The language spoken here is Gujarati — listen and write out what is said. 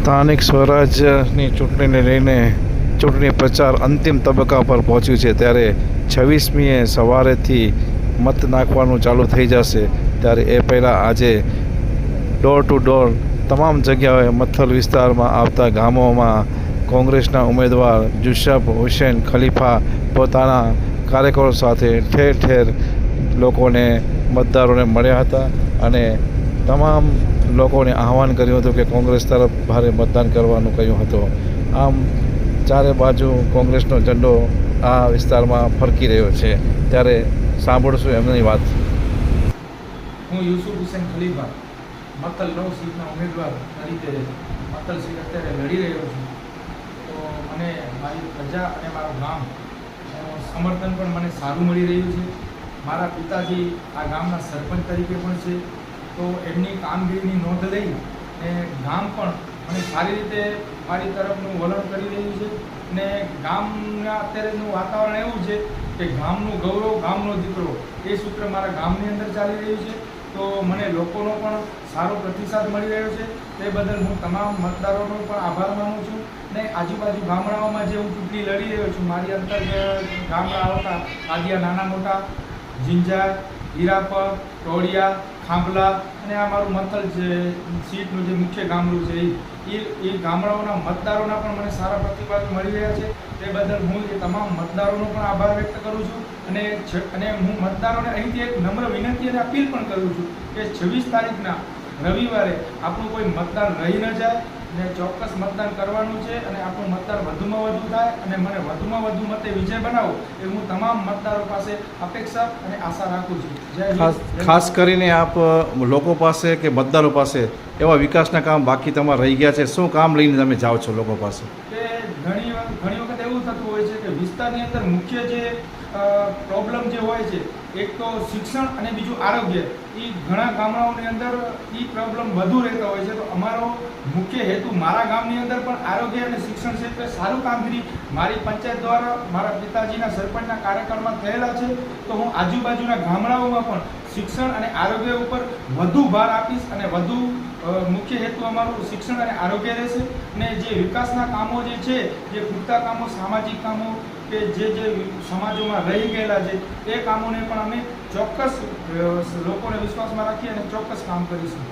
સ્થાનિક સ્વરાજ્યની ચૂંટણીને લઈને ચૂંટણી પ્રચાર અંતિમ તબક્કા પર પહોંચ્યું છે, ત્યારે 26મીએ સવારેથી મત નાખવાનું ચાલુ થઈ જશે। ત્યારે એ પહેલાં આજે ડોર ટુ ડોર તમામ જગ્યાએ મથલ વિસ્તારમાં આવતા ગામોમાં કોંગ્રેસના ઉમેદવાર યુસુફ હુસૈન ખલીફા પોતાના કાર્યકરો સાથે ઠેર ઠેર લોકોને મતદારોને મળ્યા હતા અને તમામ લોકોને આહવાન કર્યું હતું કે કોંગ્રેસ તરફ ભારે મતદાન કરવાનું કહ્યું હતું। આમ ચારે બાજુ કોંગ્રેસનો ઝંડો આ વિસ્તારમાં ફરકી રહ્યો છે, ત્યારે સાંભળશું એમની વાત। હું યુસુફ હુસૈન ખલીફા મતલ 9 સીટના ઉમેદવાર તરીકે મતલ સીટ અત્યારે લડી રહ્યો છું। તો મને મારી પ્રજા અને મારું ગામ સમર્થન પણ મને સારું મળી રહ્યું છે। મારા પિતાજી આ ગામના સરપંચ તરીકે પણ છે, તો એમની કામગીરીની નોંધ લઈ ને ગામ પણ મને સારી રીતે મારી તરફનું વલણ કરી રહ્યું છે ને ગામના અત્યારેનું વાતાવરણ એવું છે કે ગામનું ગૌરવ ગામનો દીકરો એ સૂત્ર મારા ગામની અંદર ચાલી રહ્યું છે। તો મને લોકોનો પણ સારો પ્રતિસાદ મળી રહ્યો છે, તે બદલ હું તમામ મતદારોનો પણ આભાર માનું છું। ને આજુબાજુ ગામડાઓમાં જે હું ચૂંટણી લડી રહ્યો છું, મારી અંતર્ગત ગામડા આવતા આદિયા નાના મોટા ઝીંઝા, હીરાપર, ટોળિયા, ખાંભલા અને આ મારું મથલ જે સીટનું જે મુખ્ય ગામડું છે એ ગામડાઓના મતદારોના પણ મને સારા પ્રતિભાવ મળી રહ્યા છે। તે બદલ હું એ તમામ મતદારોનો પણ આભાર વ્યક્ત કરું છું અને હું મતદારોને અહીંથી એક નમ્ર વિનંતી અને અપીલ પણ કરું છું કે 26 તારીખના રવિવારે આપણું કોઈ મતદાન રહી ન જાય ને ચોક્કસ મતદાન કરવાનું છે અને આપણું મતદાન વધુમાં વધુ થાય અને મને વધુમાં વધુ મતે વિજય બનાવો એ હું તમામ મતદારો પાસે અપેક્ષા અને આશા રાખું છું। જય ખાસ કરીને આપ લોકો પાસે કે મતદારો પાસે એવા વિકાસના કામ બાકી તમારા રહી ગયા છે, શું કામ લઈને તમે જાઓ છો લોકો પાસે? કે ઘણી વખત એવું થતું હોય છે કે વિસ્તારની અંદર મુખ્ય જે પ્રોબ્લેમ જે હોય છે, એક તો શિક્ષણ અને બીજું આરોગ્ય, એ ઘણા ગામડાઓની અંદર એ પ્રોબ્લેમ વધુ રહેતા હોય છે। તો અમારો મુખ્ય હેતુ મારા ગામની અંદર પણ આરોગ્ય અને શિક્ષણ ક્ષેત્રે સારું કામગીરી મારી પંચાયત દ્વારા મારા પિતાજીના સરપંચના કાર્યકાળમાં થયેલા છે। તો હું આજુબાજુના ગામડાઓમાં પણ શિક્ષણ અને આરોગ્ય ઉપર વધુ ભાર આપીશ અને વધુ મુખ્ય હેતુ અમારું શિક્ષણ અને આરોગ્ય રહેશે ને જે વિકાસના કામો જે છે, જે પૂરતા કામો, સામાજિક કામો કે જે સમાજોમાં રહી ગયેલા છે એ કામોને પણ અમે ચોક્કસ લોકોને વિશ્વાસમાં રાખી અને ચોક્કસ કામ કરીશું।